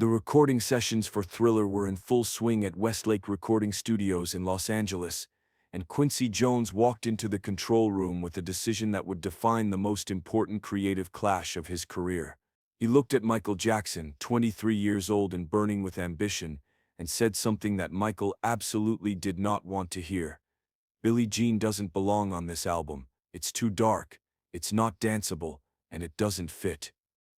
The recording sessions for Thriller were in full swing at Westlake Recording Studios in Los Angeles, and Quincy Jones walked into the control room with a decision that would define the most important creative clash of his career. He looked at Michael Jackson, 23 years old and burning with ambition, and said something that Michael absolutely did not want to hear. "Billie Jean doesn't belong on this album. It's too dark, it's not danceable, and it doesn't fit."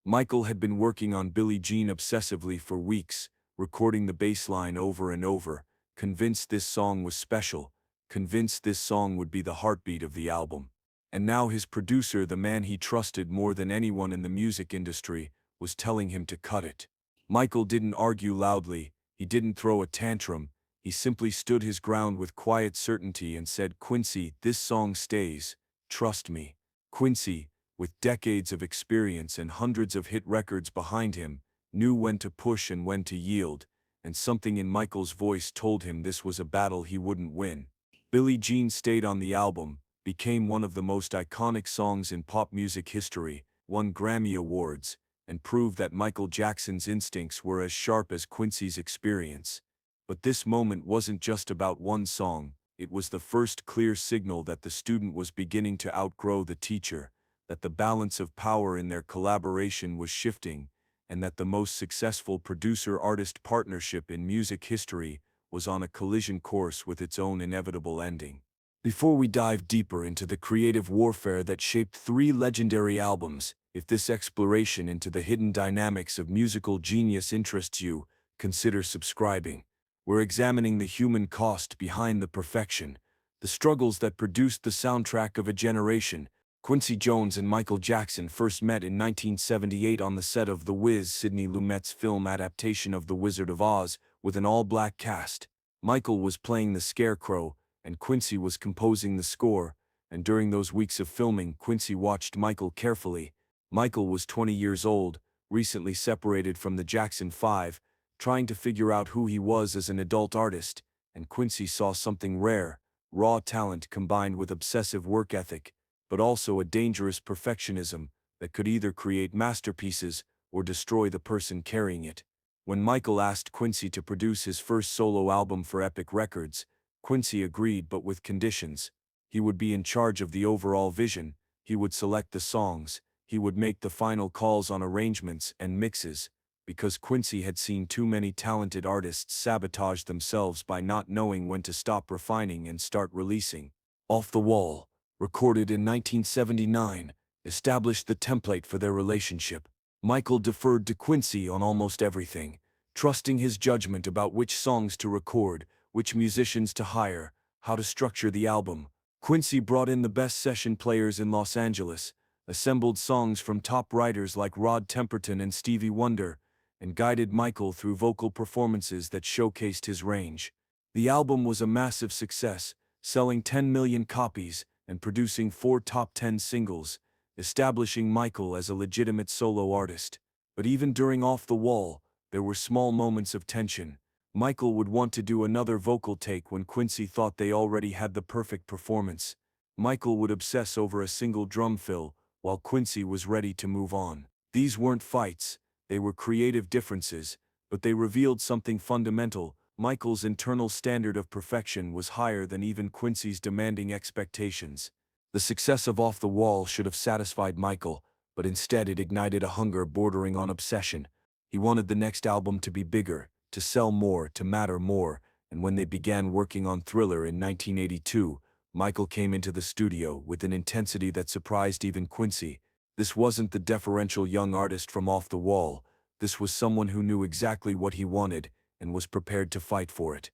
Michael had been working on Billie Jean obsessively for weeks, recording the bass line over and over, convinced this song was special, convinced this song would be the heartbeat of the album. And now his producer, the man he trusted more than anyone in the music industry, was telling him to cut it. Michael didn't argue loudly, he didn't throw a tantrum, he simply stood his ground with quiet certainty and said, "Quincy, this song stays, trust me." Quincy, with decades of experience and hundreds of hit records behind him, knew when to push and when to yield, and something in Michael's voice told him this was a battle he wouldn't win. Billie Jean stayed on the album, became one of the most iconic songs in pop music history, won Grammy Awards, and proved that Michael Jackson's instincts were as sharp as Quincy's experience. But this moment wasn't just about one song, it was the first clear signal that the student was beginning to outgrow the teacher, that the balance of power in their collaboration was shifting, and that the most successful producer-artist partnership in music history was on a collision course with its own inevitable ending. Before we dive deeper into the creative warfare that shaped three legendary albums, if this exploration into the hidden dynamics of musical genius interests you, consider subscribing. We're examining the human cost behind the perfection, the struggles that produced the soundtrack of a generation. Quincy Jones and Michael Jackson first met in 1978 on the set of The Wiz, Sidney Lumet's film adaptation of The Wizard of Oz, with an all-black cast. Michael was playing the Scarecrow, and Quincy was composing the score, and during those weeks of filming, Quincy watched Michael carefully. Michael was 20 years old, recently separated from the Jackson 5, trying to figure out who he was as an adult artist, and Quincy saw something rare, raw talent combined with obsessive work ethic, but also a dangerous perfectionism that could either create masterpieces or destroy the person carrying it. When Michael asked Quincy to produce his first solo album for Epic Records, Quincy agreed, but with conditions. He would be in charge of the overall vision, he would select the songs, he would make the final calls on arrangements and mixes, because Quincy had seen too many talented artists sabotage themselves by not knowing when to stop refining and start releasing. Off the Wall, recorded in 1979, established the template for their relationship. Michael deferred to Quincy on almost everything, trusting his judgment about which songs to record, which musicians to hire, how to structure the album. Quincy brought in the best session players in Los Angeles, assembled songs from top writers like Rod Temperton and Stevie Wonder, and guided Michael through vocal performances that showcased his range. The album was a massive success, selling 10 million copies and producing 4 top 10 singles, establishing Michael as a legitimate solo artist. But even during Off the Wall, there were small moments of tension. Michael would want to do another vocal take when Quincy thought they already had the perfect performance. Michael would obsess over a single drum fill, while Quincy was ready to move on. These weren't fights, they were creative differences, but they revealed something fundamental. Michael's internal standard of perfection was higher than even Quincy's demanding expectations. The success of Off the Wall should have satisfied Michael, but instead it ignited a hunger bordering on obsession. He wanted the next album to be bigger, to sell more, to matter more, and when they began working on Thriller in 1982, Michael came into the studio with an intensity that surprised even Quincy. This wasn't the deferential young artist from Off the Wall, this was someone who knew exactly what he wanted, and was prepared to fight for it.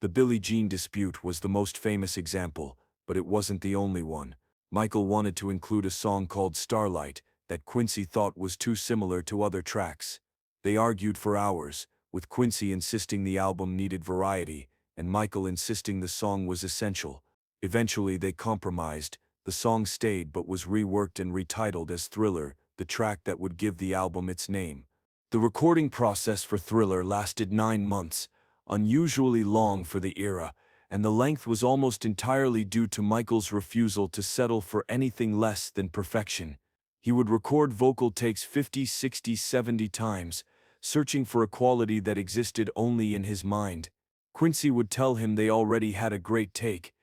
The Billie Jean dispute was the most famous example, but it wasn't the only one. Michael wanted to include a song called Starlight that Quincy thought was too similar to other tracks. They argued for hours, with Quincy insisting the album needed variety, and Michael insisting the song was essential. Eventually they compromised, the song stayed but was reworked and retitled as Thriller, the track that would give the album its name. The recording process for Thriller lasted 9 months, unusually long for the era, and the length was almost entirely due to Michael's refusal to settle for anything less than perfection. He would record vocal takes 50, 60, 70 times, searching for a quality that existed only in his mind. Quincy would tell him they already had a great take,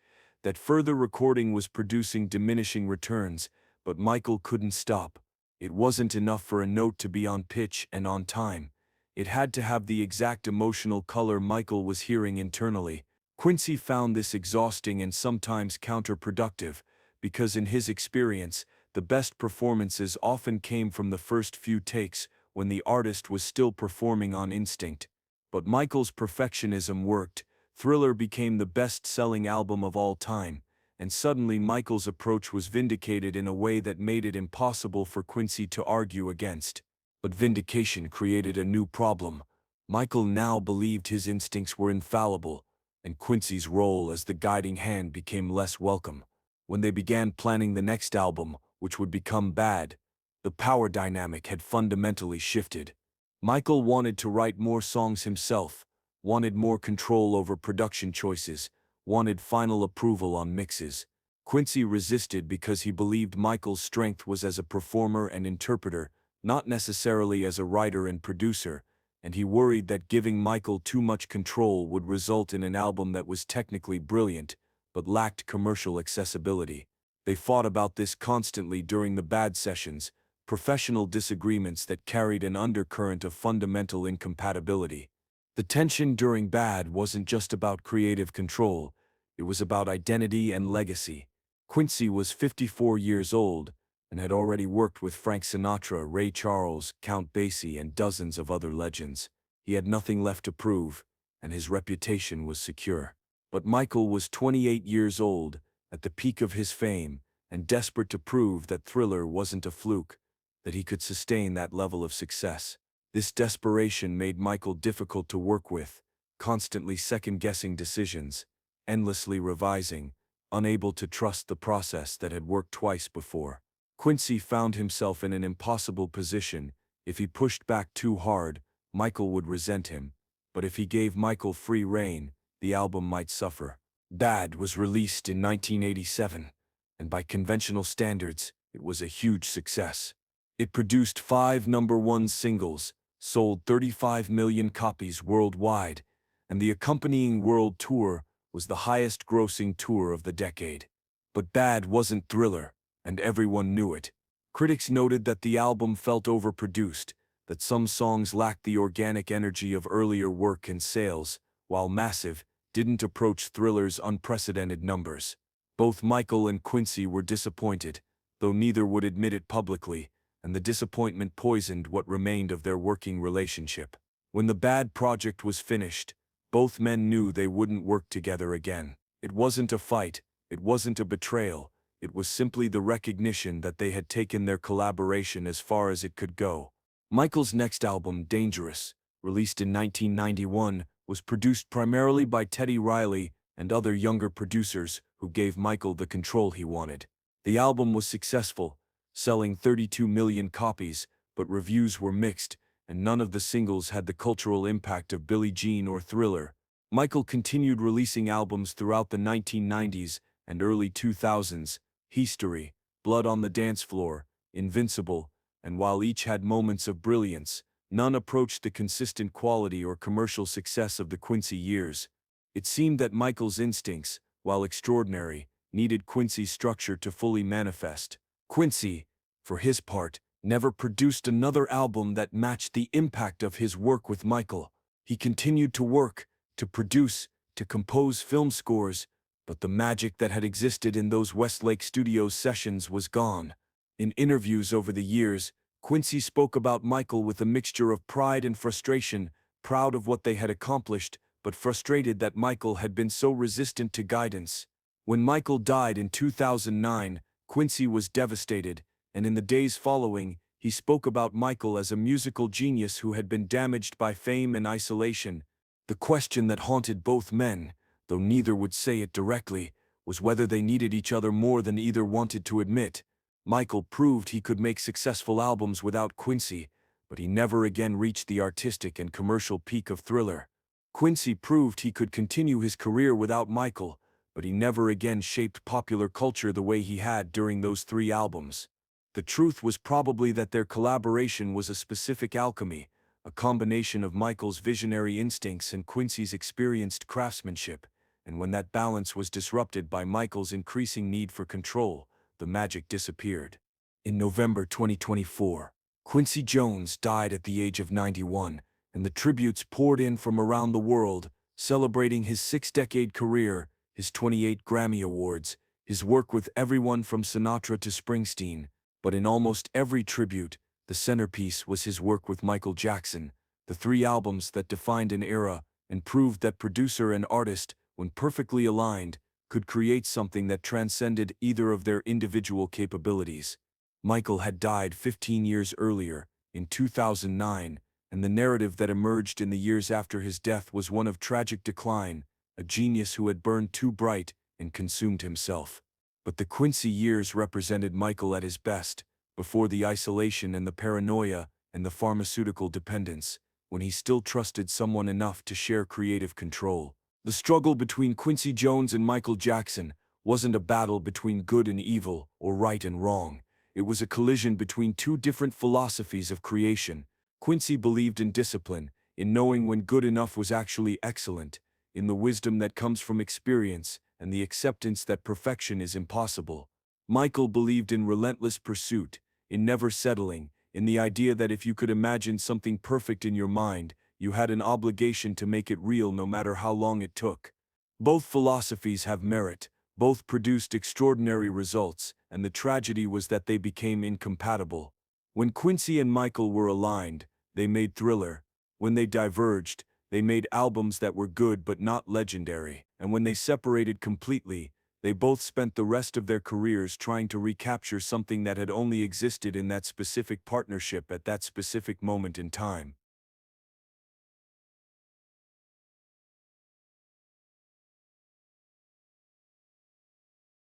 that further recording was producing diminishing returns, but Michael couldn't stop. It wasn't enough for a note to be on pitch and on time. It had to have the exact emotional color Michael was hearing internally. Quincy found this exhausting and sometimes counterproductive, because in his experience, the best performances often came from the first few takes, when the artist was still performing on instinct. But Michael's perfectionism worked. Thriller became the best-selling album of all time, and suddenly Michael's approach was vindicated in a way that made it impossible for Quincy to argue against. But Vindication created a new problem. Michael now believed his instincts were infallible, and Quincy's role as the guiding hand became less welcome. When they began planning the next album, which would become Bad, the power dynamic had fundamentally shifted. Michael wanted to write more songs himself, wanted more control over production choices, wanted final approval on mixes. Quincy resisted because he believed Michael's strength was as a performer and interpreter, not necessarily as a writer and producer, and he worried that giving Michael too much control would result in an album that was technically brilliant, but lacked commercial accessibility. They fought about this constantly during the Bad sessions, professional disagreements that carried an undercurrent of fundamental incompatibility. The tension during Bad wasn't just about creative control, it was about identity and legacy. Quincy was 54 years old and had already worked with Frank Sinatra, Ray Charles, Count Basie, and dozens of other legends. He had nothing left to prove, and his reputation was secure. But Michael was 28 years old, at the peak of his fame, and desperate to prove that Thriller wasn't a fluke, that he could sustain that level of success. This desperation made Michael difficult to work with, constantly second-guessing decisions, endlessly revising, unable to trust the process that had worked twice before. Quincy found himself in an impossible position. If he pushed back too hard, Michael would resent him, but if he gave Michael free rein, the album might suffer. Bad was released in 1987, and by conventional standards, it was a huge success. It produced 5 #1 singles, sold 35 million copies worldwide, and the accompanying world tour was the highest-grossing tour of the decade. But Bad wasn't Thriller, and everyone knew it. Critics noted that the album felt overproduced, that some songs lacked the organic energy of earlier work and sales, while Massive didn't approach Thriller's unprecedented numbers. Both Michael and Quincy were disappointed, though neither would admit it publicly, and the disappointment poisoned what remained of their working relationship. When the Bad project was finished, both men knew they wouldn't work together again. It wasn't a fight, it wasn't a betrayal, it was simply the recognition that they had taken their collaboration as far as it could go. Michael's next album, Dangerous, released in 1991, was produced primarily by Teddy Riley and other younger producers who gave Michael the control he wanted. The album was successful, selling 32 million copies, but reviews were mixed, and none of the singles had the cultural impact of Billie Jean or Thriller. Michael continued releasing albums throughout the 1990s and early 2000s, History, Blood on the Dance Floor, Invincible, and while each had moments of brilliance, none approached the consistent quality or commercial success of the Quincy years. It seemed that Michael's instincts, while extraordinary, needed Quincy's structure to fully manifest. Quincy, for his part, never produced another album that matched the impact of his work with Michael. He continued to work, to produce, to compose film scores, but the magic that had existed in those Westlake Studios sessions was gone. In interviews over the years, Quincy spoke about Michael with a mixture of pride and frustration, proud of what they had accomplished, but frustrated that Michael had been so resistant to guidance. When Michael died in 2009, Quincy was devastated, and in the days following, he spoke about Michael as a musical genius who had been damaged by fame and isolation. The question that haunted both men, though neither would say it directly, was whether they needed each other more than either wanted to admit. Michael proved he could make successful albums without Quincy, but he never again reached the artistic and commercial peak of Thriller. Quincy proved he could continue his career without Michael, but he never again shaped popular culture the way he had during those 3 albums. The truth was probably that their collaboration was a specific alchemy, a combination of Michael's visionary instincts and Quincy's experienced craftsmanship, and when that balance was disrupted by Michael's increasing need for control, the magic disappeared. In November 2024, Quincy Jones died at the age of 91, and the tributes poured in from around the world, celebrating his 6-decade career, his 28 Grammy Awards, his work with everyone from Sinatra to Springsteen. But in almost every tribute, the centerpiece was his work with Michael Jackson, the 3 albums that defined an era and proved that producer and artist, when perfectly aligned, could create something that transcended either of their individual capabilities. Michael had died 15 years earlier, in 2009, and the narrative that emerged in the years after his death was one of tragic decline, a genius who had burned too bright and consumed himself. But the Quincy years represented Michael at his best, before the isolation and the paranoia and the pharmaceutical dependence, when he still trusted someone enough to share creative control. The struggle between Quincy Jones and Michael Jackson wasn't a battle between good and evil or right and wrong. It was a collision between 2 different philosophies of creation. Quincy believed in discipline, in knowing when good enough was actually excellent, in the wisdom that comes from experience, and the acceptance that perfection is impossible. Michael believed in relentless pursuit, in never settling, in the idea that if you could imagine something perfect in your mind, you had an obligation to make it real no matter how long it took. Both philosophies have merit, both produced extraordinary results, and the tragedy was that they became incompatible. When Quincy and Michael were aligned, they made Thriller. When they diverged, they made albums that were good but not legendary. And when they separated completely, they both spent the rest of their careers trying to recapture something that had only existed in that specific partnership at that specific moment in time.